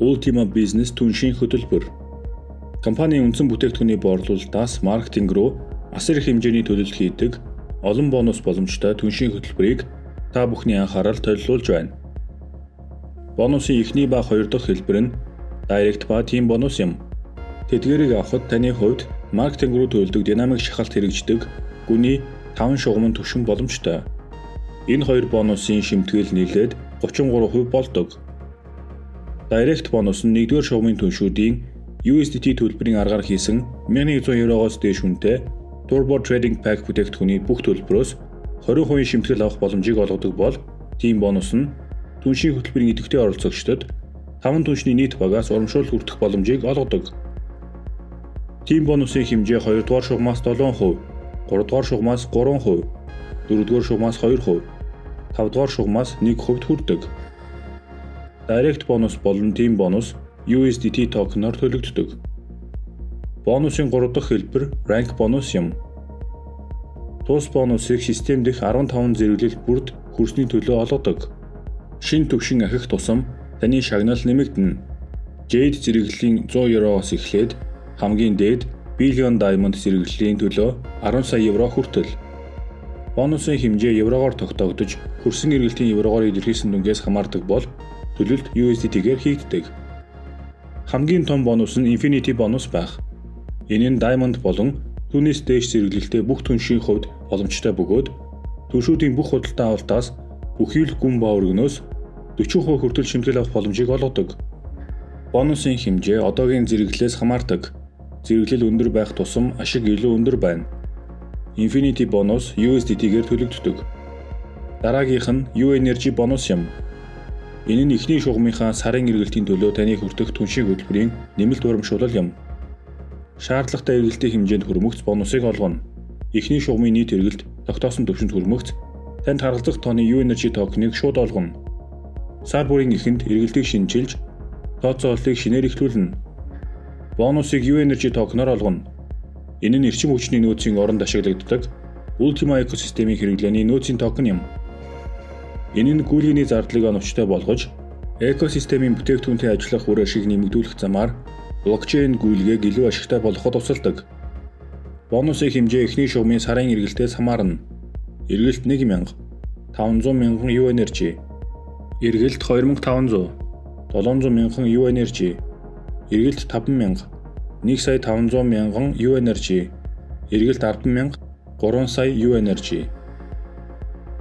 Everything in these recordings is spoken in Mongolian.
Ultima Business түншийн хөтөлбөр. Компанийн үндсэн бүтээгдэхүүний борлуулалтаас маркетинг руу асар их хэмжээний төлөлт хийдэг олон бонус боломжтой түншийн хөтөлбөрийг та бүхний анхаарал төлөвлөж байна. Бонусын эхний ба хоёр дахь хэлбэр нь Direct ба Team бонус юм. Тэдгээрийг авахд таны хувьд маркетинг руу төлдөг динамик шахалт хэрэгждэг гүний 5 шугамн түвшин боломжтой. Энэ хоёр бонусын шимтгэл нийлээд 33% болдог. Direct бонус нь 1-р шугамын түншүүдийн USDT төлбөрийн аргаар хийсэн 1190-оос дээш үнэтэй Turbo Trading Pack бүтээгдэхүүний бүх төлбөрөөс 20% шимтгэл авах боломжийг олгодог бол Team бонус нь түншийн хөтөлбөрийн идэвхтэй оролцогчдод 5 түншний нийт багаас урамшуул хүртэх боломжийг олгодог. Team бонусын хэмжээ 2-р шугамаас 7%, 3-р шугамаас 3%, 4-р шугамаас 2%, 5-р шугамаас 1% хүрдэг. Direct бонус болон Team бонус USDT токеноор төлөгддөг. Бонусын 3 дахь хэлбэр Rank бонус юм. Тус бонусыг систем дэх 15 зэрэглэл бүрд хүрсний төлөө олгодог. Шинэ түвшин ахих тусам таны шагнал нэмэгдэнэ. Jade зэрэглэлийн 100 евроос эхлээд хамгийн дээд Billion Diamond зэрэглэлийн төлөө 10 сая евро хүртэл. Бонусын хэмжээ еврогоор тогтоогдож, хөрсөн эргэлтийн еврогоор илэрхийлсэн дүнгээс хамаардаг бол төлөлт USDT-гээр хийгддэг. Хамгийн том бонус нь Infinity бонус байх. Энэ нь Diamond болон түүнээс дээш зэрэглэлтэй бүх түншийн хувьд боломжтой бөгөөд түншүүдийн бүх худалдаа авалтаас бүхий л гүн ба өргөнөөс 40% хүртэл шимтгэл авах боломжийг олгодог. Бонусын хэмжээ одоогийн зэрэглэлээс хамаардаг. Зэрэглэл өндөр байх тусам ашиг илүү өндөр байна. Infinity бонус USDT-гээр төлөгддөг. Дараагийнх нь U-Energy бонус юм. Энэ нь эхний шугамынхаа сарын эргэлтийн төлөө таны хүртэх түншийн хөтөлбөрийн нэмэлт урамшуулал юм. Шаардлагатай эргэлтийн хэмжээнд хүрмэгц бонусыг олгоно. Эхний шугамын нийт эргэлт тогтоосон түвшинд хүрмэгц танд харгалзах тооны U-Energy токеныг шууд олгоно. Сар бүрийн эхэнд эргэлтийг шинжилж, тооцооллыг шинээр эхлүүлнэ. Бонусыг U-Energy токеноор олгоно. Энэ нь эрчим хүчний нөөцийн оронд ашиглагддаг Ultima экосистемийн хэрэглээний нөөцийн токен юм. Энэ нь гүйлгээний зардлыг оновчтой болгож, экосистемийн бүтээгдэхүүнтэй ажиллах үр ашиг нэмэгдүүлэх замаар блокчейн гүйлгээг илүү ашигтай болгоход тусалдаг. Бонусын хэмжээ эхний шугамын сарын эргэлтээс хамаарна. Эргэлт 1,000, 500 мянган U-Energy, эргэлт 2,500, 700 мянган U-Energy, эргэлт 5,000, 1,500 мянган U-Energy, эргэлт 10,000, 3 сая U-Energy.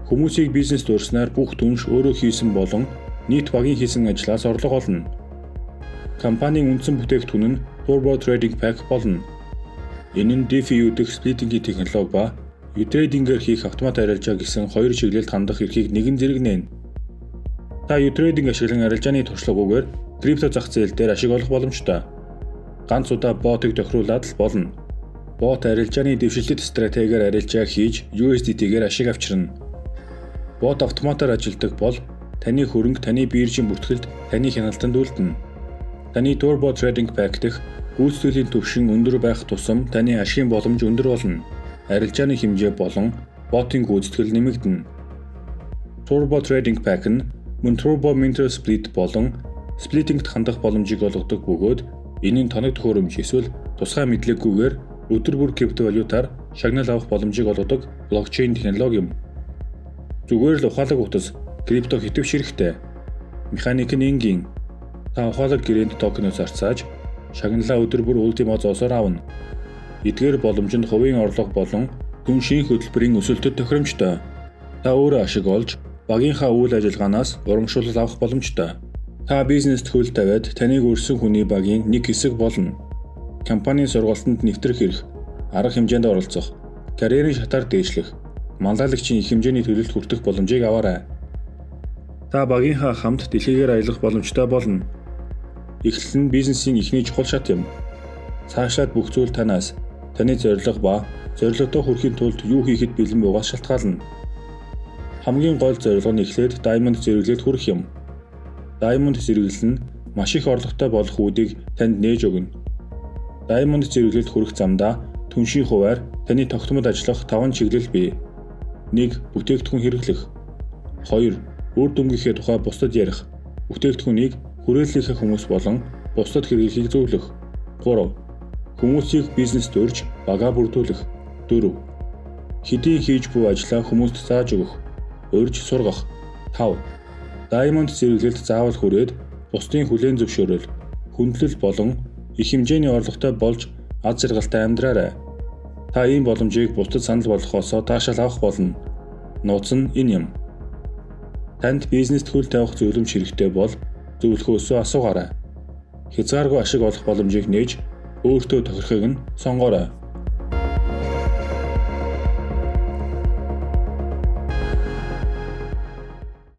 Хүмүүсийг бизнест урьснаар бүх түнш өөрөө хийсэн болон нийт багийн хийсэн ажлаас орлого олно. Компанийн үндсэн бүтээгдэхүүн нь Turbo Trading Pack болно. Энэ нь DeFi дэх сплитингийн технологи ба U-Trading-ээр хийх автомат арилжаа гэсэн хоёр чиглэлд хандах эрхийг нэгэн зэрэг нээнэ. Та U-Trading ашиглан арилжааны туршлагагүйгээр крипто зах зээл дээр ашиг олох боломжтой. Ганц удаа ботыг тохируулаад л болно. Бот арилжааны дэвшилтэт стратегиэр арилжаа хийж USDT-гээр ашиг авчирна. Бот автоматар ажилладаг бол таны хөрөнгө таны биржийн бүртгэлд таны хяналтанд үлдэнэ. Таны Turbo Trading Pack дэх гүйцэтгэлийн түвшин өндөр байх тусам таны ашигын боломж өндөр болно. Арилжааны хэмжээ болон ботын гүйцэтгэл нэмэгдэнэ. Turbo Trading Pack нь мөн Turbo Minter Split болон сплитингт хандах боломжийг олгодог бөгөөд энэ нь тоног төхөөрөмж эсвэл тусгай мэдлэггүйгээр өдөр бүр криптовалютаар шагнал авах боломжийг олгодог блокчейн технологи юм. Зүгээр л ухаалаг утас крипто хэтвч хэрэгтэй. Механик нь энгийн. Та ухаалаг гэрээнд токеныг зарцааж шагналаа өдөр бүр Ultima зоосоор авна. Эдгээр боломжинд хувийн орлого болон түншийн хөтөлбөрийн өсөлтөд тохиромжтой. Та өөрөө ашиг олж багийнхаа үйл ажиллагаанаас урамшуулал авах боломжтой. Та бизнест хөл тавиад таныг өрсөн хүний багийн нэг хэсэг болно. Компанийн сургалтанд нэвтрэх эрх, арга хэмжээнд оролцох, карьерийн шатаар дээшлэх, манлайлагчийн их хэмжээний төлөлт хүртэх боломжийг аваарай. Та багийнхаа хамт дэлхийгээр аялах боломжтой болно. Эхлэл нь бизнесийн эхний чухал шат юм. Цаашлаад бүх зүйл танаас, таны зорилго ба зорилгодоо хүрэхийн тулд юу хийхэд бэлэн байгаас шалтгаална. Хамгийн гол зорилго нь эхлээд Diamond зэрэглэлд хүрэх юм. Diamond зэрэглэл нь маш их орлоготой болох үүдийг танд нээж өгнө. Diamond зэрэглэлд хүрэх замдаа түншийн хуваар таны тогтмол ажиллах 5 чиглэл бий. 1. Бүтээгдэхүүн хэрэглэх. 2. Үр дүнгийнхээ тухай бусдад ярих. Бүтээгдэхүүнийг хүрээллийнхээ хүмүүс болон бусдад хэрэглэхийг зөвлөх. 3. Хүмүүсийг бизнест урьж багаа бүрдүүлэх. 4. Хэдийн хийж буй ажлаа хүмүүст зааж өгөх, урьж сургах. 5. Diamond зэрэглэлд заавал хүрээд бусдын хүлээн зөвшөөрөл, хүндлэл болон их хэмжээний орлоготой болж аз жаргалтай амьдраарай. Та ийм боломжийг бусдад санал болгохоосоо таашаал авах болно. Нууц нь энэ юм. Танд бизнест хөл тавих зөвлөмж хэрэгтэй бол зөвлөхөөсөө асуугаарай. Хязгааргүй ашиг олох боломжийг нээж өөртөө тохирохыг нь сонгоорой.